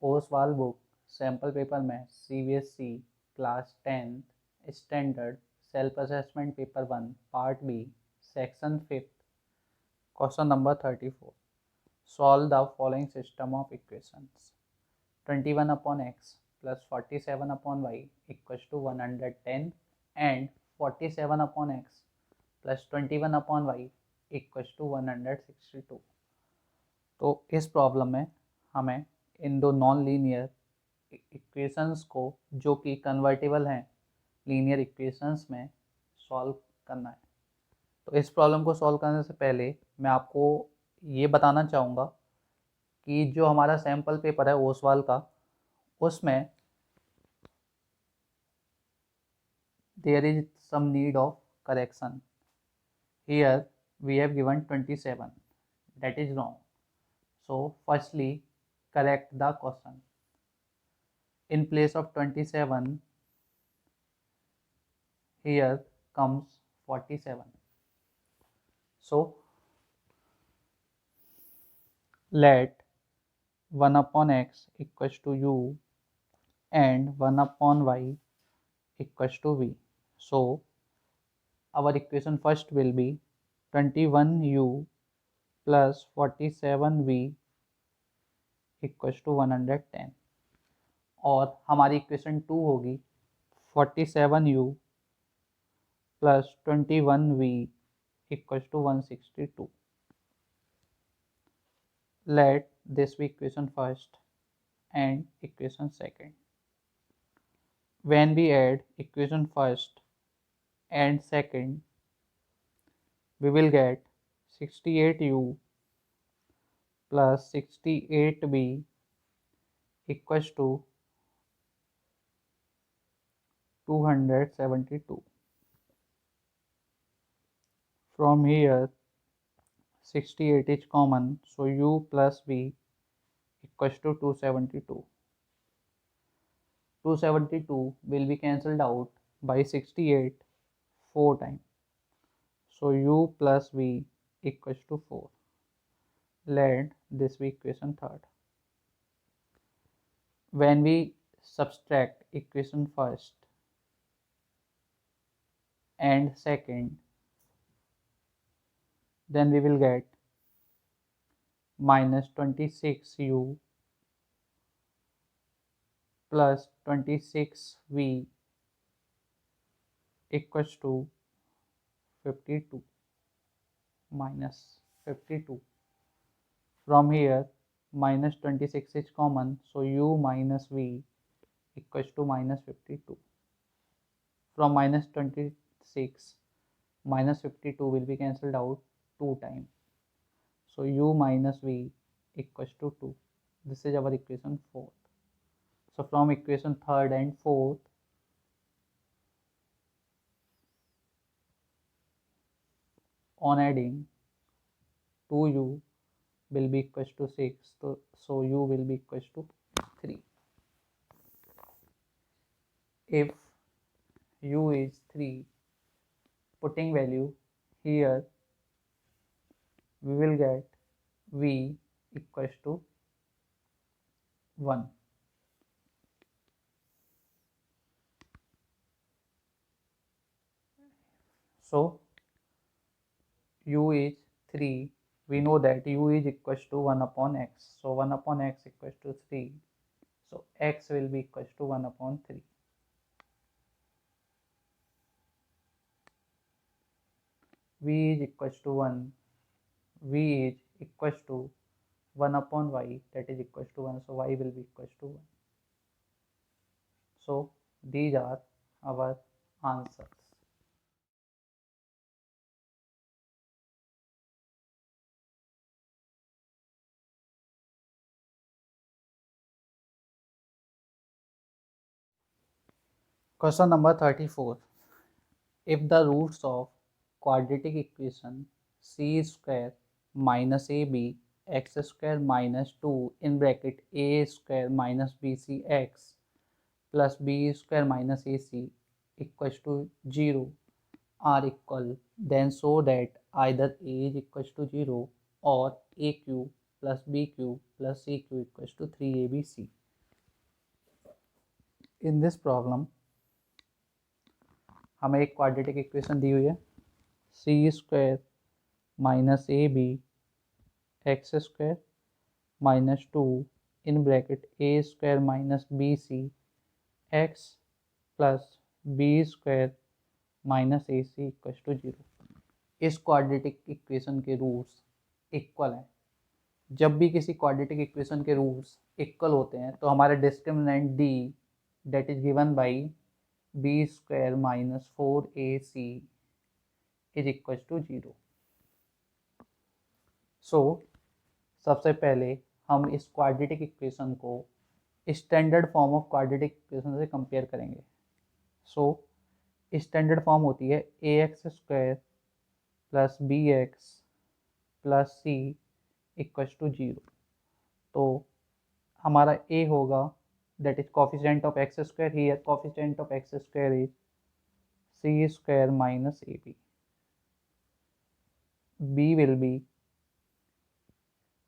Oswal book sample paper में CBSE class 10 standard self assessment paper 1 part B section 5 question number 34 solve the following system of equations 21 upon x plus 47 upon y equals to 110 and 47 upon x plus 21 upon y equals to 162। तो इस problem में हमें इन दो non linear equations को जो कि convertible हैं linear equations में सॉल्व करना है। तो इस प्रॉब्लम को सॉल्व करने से पहले मैं आपको ये बताना चाहूँगा कि जो हमारा सैम्पल पेपर है ओसवाल का, उसमें there is some need of correction. Here we have given 27, that is wrong. So firstly correct the question. In place of 27 here comes 47. So let 1 upon x equals to u and 1 upon y equals to v. So our equation first will be 21u plus 47v equals to 110 और हमारी equation 2 होगी 47u plus 21v equals to 162. Let this be equation first and equation second. When we add equation first and second, we will get 68u plus 68b equals to 272. From here 68 is common, so u plus v equals to 272. 272 will be cancelled out by 68 4 times. So u plus v equals to 4. Let this be equation third. When we subtract equation first and second, then we will get minus 26u plus 26v equals to 52 minus 52. From here minus 26 is common, so u minus v equals to minus 52. From minus 26 minus 52 will be cancelled out 2 times, so u minus v equals to 2. This is our equation 4th. So from equation 3rd and 4th, on adding 2u will be equals to 6, so u will be equals to 3. If u is 3, putting value here, we will get v equals to 1. So u is 3, we know that u is equals to 1 upon x, so 1 upon x equals to 3, so x will be equals to 1 upon 3. V is equals to 1, v is equals to 1 upon y, that is equals to 1, so y will be equals to 1. So these are our answers. Question number 34. If the roots of quadratic equation c square minus ab x square minus 2 in bracket a square minus bcx plus b square minus ac equals to 0 are equal, then show that either a is equals to 0 or aq plus bq plus cq equals to 3abc. In this problem हमें एक quadratic equation दी हुई है C square minus A B X square minus 2 in bracket A square minus B C X plus B square minus A C equal to 0। इस quadratic equation के roots equal हैं। जब भी किसी क्वाड्रेटिक इक्वेशन के रूट्स इक्वल होते हैं तो हमारा discriminant D that is given by b square minus 4ac is equals to 0। So सबसे पहले हम इस क्वाड्रेटिक इक्वेशन को standard form of quadratic equation से कंपेयर करेंगे। सो स्टैंडर्ड फॉर्म होती है A X square plus B X plus C equals to 0। तो हमारा ए होगा that is coefficient of x square, here coefficient of x square is c square minus ab। b will be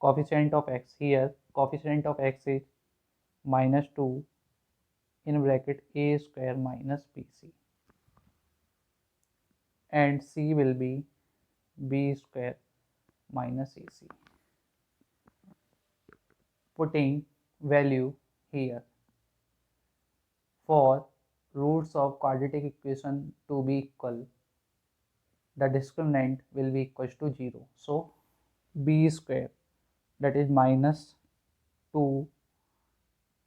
coefficient of x, here coefficient of x is minus 2 in bracket a square minus bc, and c will be b square minus ac। Putting value here, for roots of quadratic equation to be equal, the discriminant will be equals to 0। So b square, that is minus 2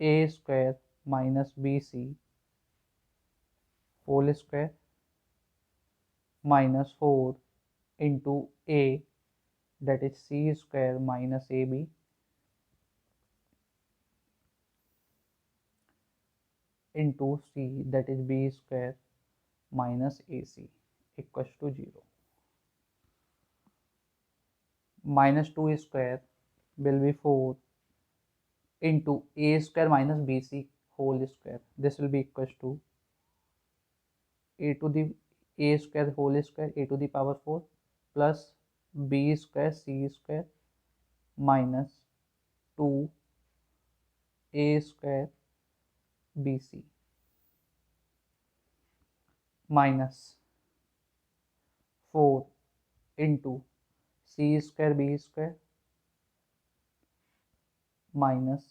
a square minus bc whole square minus 4 into a, that is c square minus ab into c, that is b square minus ac equals to 0। minus 2 square will be 4 into a square minus bc whole square, this will be equals to a to the a square whole square a to the power 4 plus b square c square minus 2 a square bc minus 4 into c square b square minus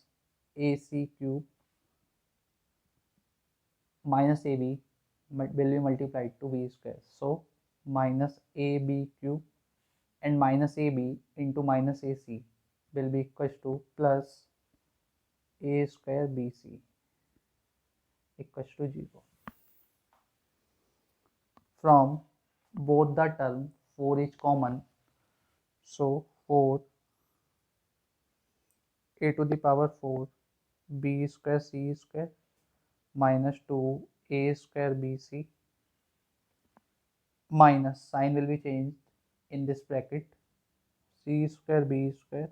ac cube minus ab will be multiplied to b square, so minus ab cube and minus ab into minus ac will be equals to plus a square bc equals to 0। From both the term 4 is common, so 4 a to the power 4 b square c square minus 2 a square bc minus sign will be changed in this bracket c square b square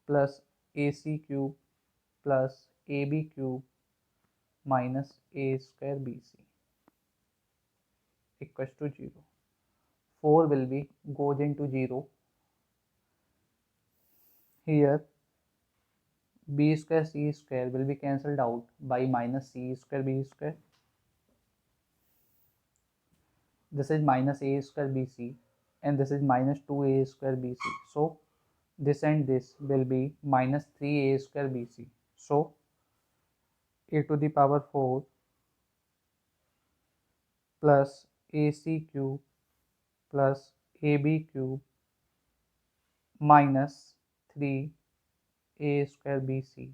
plus ac cube plus ab cube minus a square bc equals to 0। 4 will be goes into 0, here b square c square will be cancelled out by minus c square b square, this is minus a square bc and this is minus 2a square bc, so this and this will be minus 3a square bc, so a to the power 4 plus ac cube plus ab cube minus 3a square bc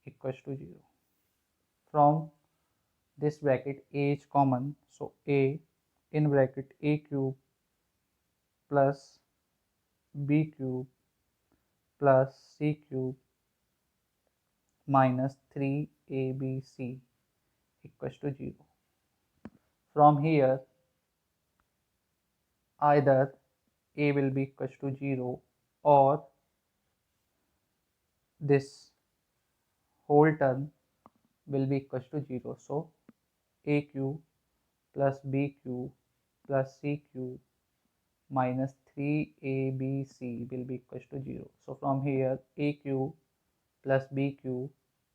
equals to 0। From this bracket a is common, so a in bracket a cube plus b cube plus c cube minus 3abc equals to 0। From here either a will be equals to 0 or this whole term will be equals to 0, so a cube plus b cube plus c cube minus 3abc will be equals to 0। So from here a cube plus b cube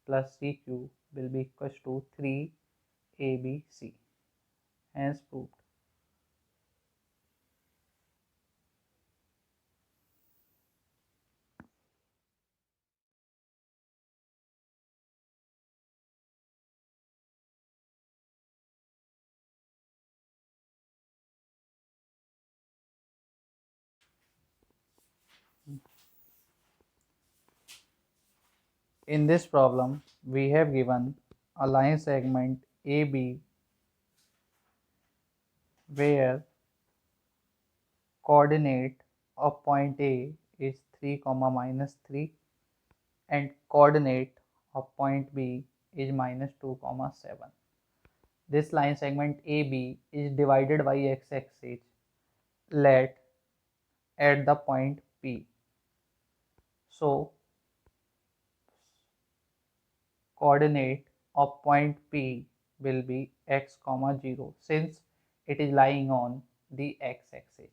plus c cube will be equals to 3ABC. Hence proved. In this problem, we have given a line segment AB where coordinate of point A is 3, minus 3 and coordinate of point B is minus 2, 7. This line segment AB is divided by x-axis let at the point P. So coordinate of point P will be x, 0 since it is lying on the x-axis.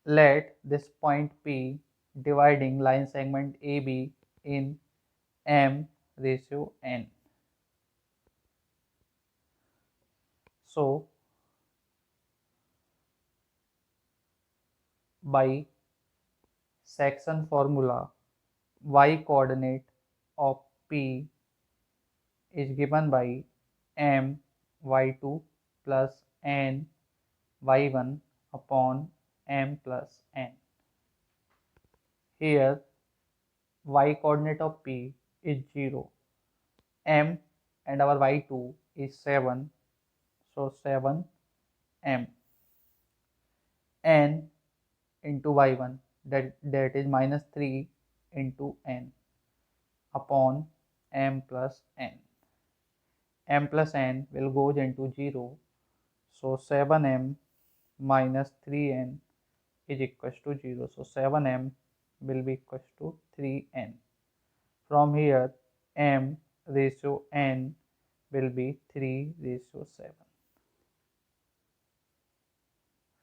Let this point P dividing line segment AB in m ratio n. So by section formula, y coordinate of P is given by m y2 plus n y1 upon m plus n. Here y coordinate of P is 0, m and our y2 is 7, so 7 m, n into y1 that is minus 3 into n upon m plus n. M plus n will goes into 0, so 7m minus 3n is equals to 0, so 7m will be equals to 3n. From here m ratio n will be 3 ratio 7.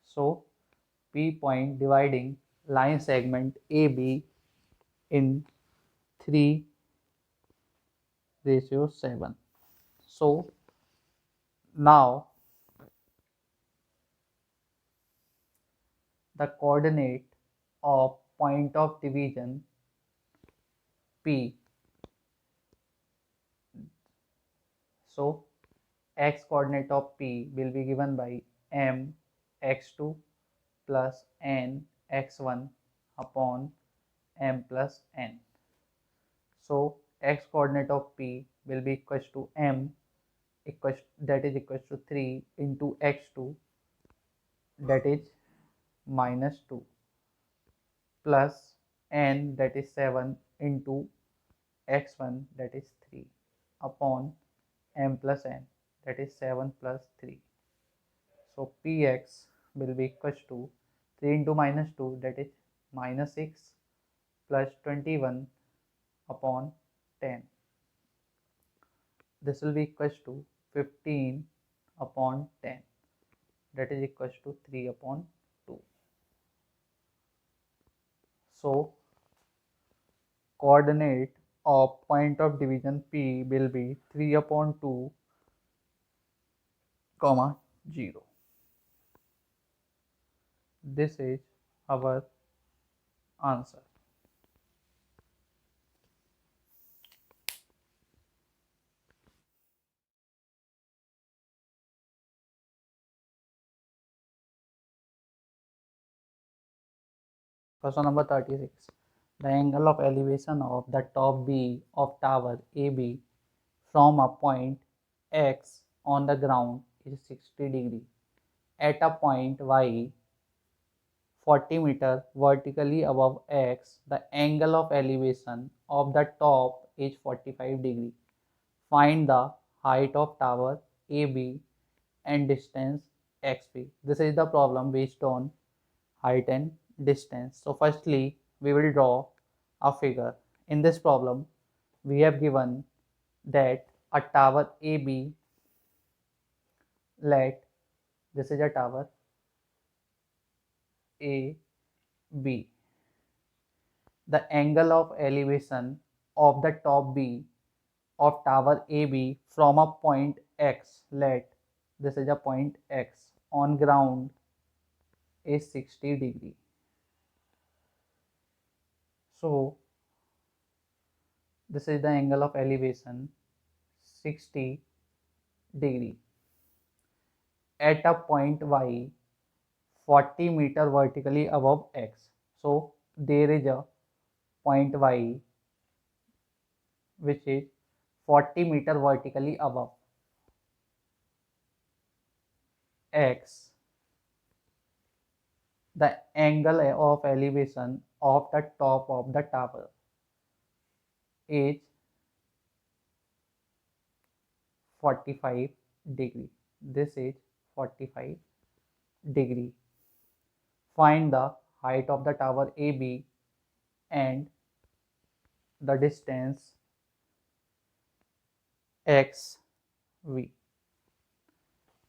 So P point dividing line segment AB in 3 ratio 7. So now the coordinate of point of division P. So x coordinate of P will be given by m x2 plus n x1 upon m plus n. So x coordinate of P will be equals to m equals that is equals to 3 into x2 that is minus 2 plus n that is 7 into x1 that is 3 upon m plus n that is 7 plus 3. So px will be equals to 3 into minus 2 that is minus 6 plus 21 upon 10. This will be equals to 15 upon 10 that is equals to 3 upon 2. So coordinate of point of division P will be 3 upon 2 comma 0. This is our answer. Question number 36. The angle of elevation of the top B of tower AB from a point X on the ground is 60 degree. At a point Y 40 meter vertically above X, the angle of elevation of the top is 45 degree. Find the height of tower AB and distance XP. This is the problem based on height and distance. So firstly, we will draw a figure. In this problem, we have given that a tower AB, let this is a tower AB. The angle of elevation of the top B of tower AB from a point X, let this is a point X, on ground is 60 degree. So this is the angle of elevation, 60 degree. At a point Y, 40 meter vertically above X. So there is a point Y which is 40 meter vertically above X. The angle of elevation of the top of the tower is 45 degree. This is 45 degree. Find the height of the tower AB and the distance XV.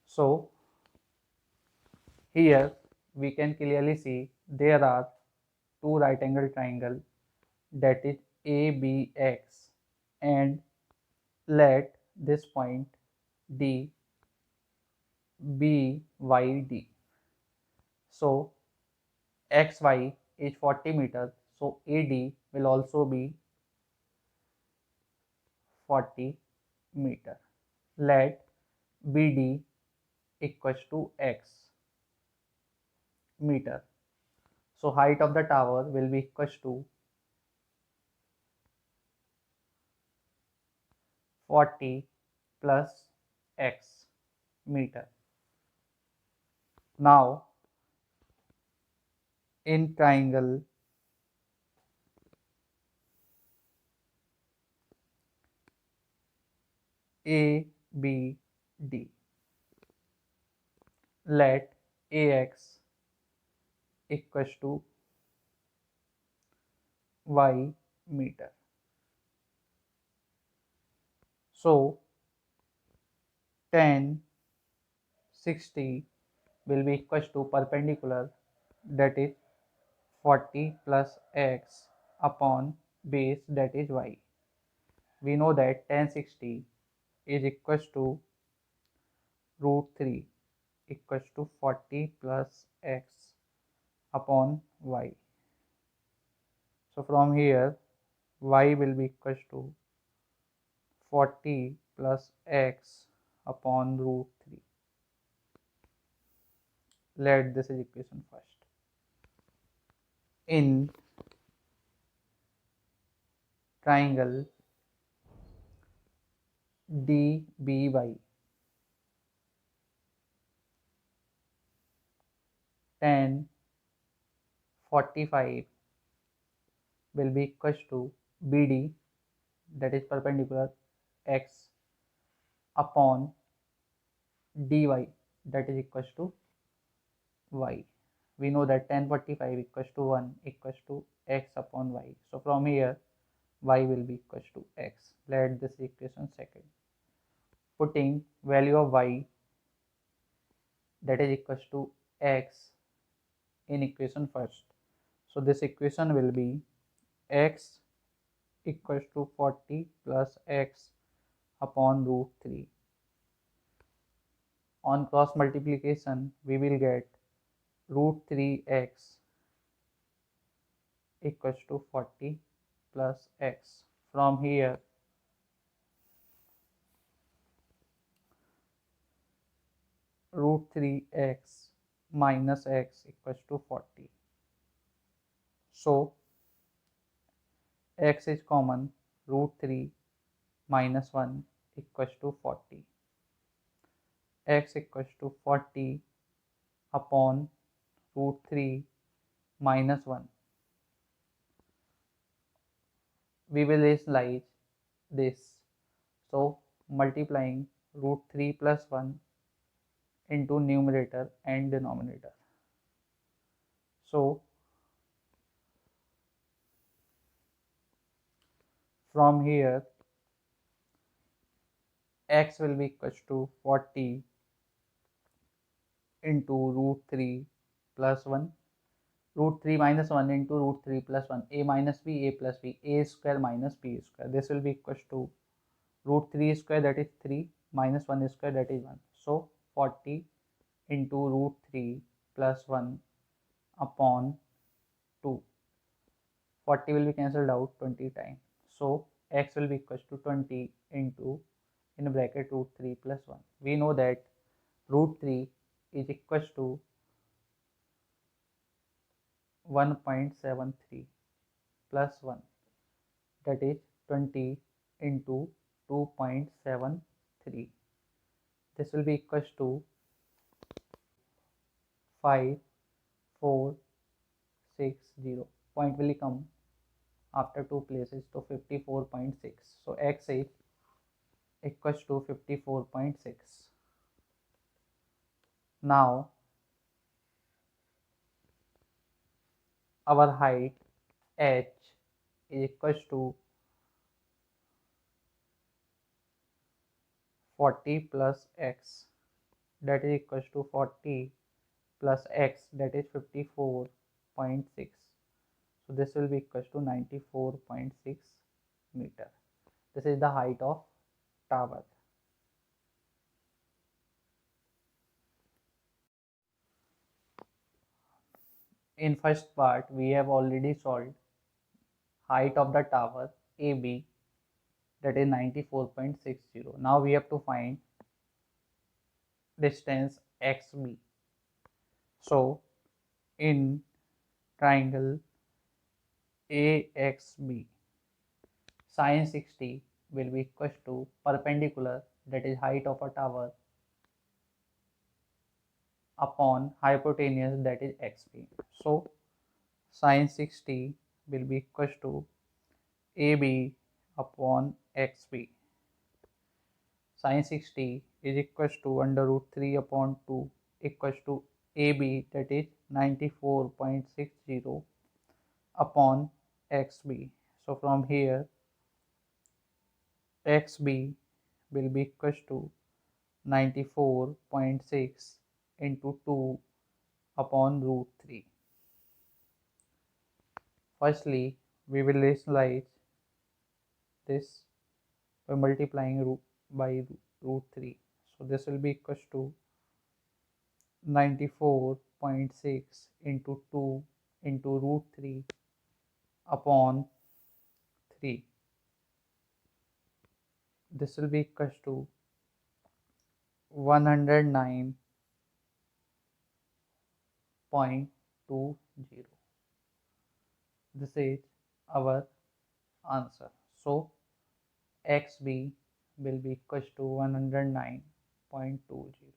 So here we can clearly see there are two right angle triangle, that is ABX, and let this point D BYD. So XY is 40 meters, so AD will also be 40 meter. Let BD equals to X meter. So height of the tower will be equals to 40 plus X meter. Now in triangle ABD, let AX equals to Y meter. So tan 60 will be equals to perpendicular, that is 40 plus X upon base, that is Y. We know that tan 60 is equals to root 3 equals to 40 plus X upon Y. So from here Y will be equals to 40 plus X upon root 3. Let this is equation first. In triangle DBY, tan 45 will be equals to BD, that is perpendicular, X upon dy, that is equals to Y. We know that tan 45 equals to 1 equals to X upon Y. So from here Y will be equals to X. Let this equation second. Putting value of Y, that is equals to X, in equation first. So this equation will be X equals to 40 plus X upon root 3. On cross multiplication we will get root 3x equals to 40 plus x. From here root 3x minus x equals to 40. So x is common, root 3 minus 1 equals to 40. X equals to 40 upon root 3 minus 1. We will rationalize this. So multiplying root 3 plus 1 into numerator and denominator. So from here x will be equals to 40 into root 3 plus 1, root 3 minus 1 into root 3 plus 1, a minus b, a plus b, a square minus b square. This will be equals to root 3 square, that is 3, minus 1 square, that is 1. So 40 into root 3 plus 1 upon 2. 40 will be cancelled out 20 times. So x will be equal to 20 into, in bracket, root 3 plus 1. We know that root 3 is equal to 1.73 plus 1, that is 20 into 2.73. This will be equal to 5460. Point will come after two places to 54.6. So x is equals to 54.6. Now our height h is equals to 40 plus x, that is equals to 40 plus x, that is 54.6. So this will be equals to 94.6 meter. This is the height of tower. In first part we have already solved height of the tower AB, that is 94.60. Now we have to find distance XB. So in triangle AXB, sin 60 will be equal to perpendicular, that is height of a tower, upon hypotenuse, that is XB. So sin 60 will be equal to AB upon XB. Sin 60 is equal to under root 3 upon 2 equals to AB, that is 94.60 upon XB. So from here XB will be equal to 94.6 into 2 upon root 3. Firstly, we will rationalize this by multiplying by root 3. So this will be equal to 94.6 into 2 into root 3 upon 3. This will be equal to 109.20. This is our answer. So XB will be equal to 109.20.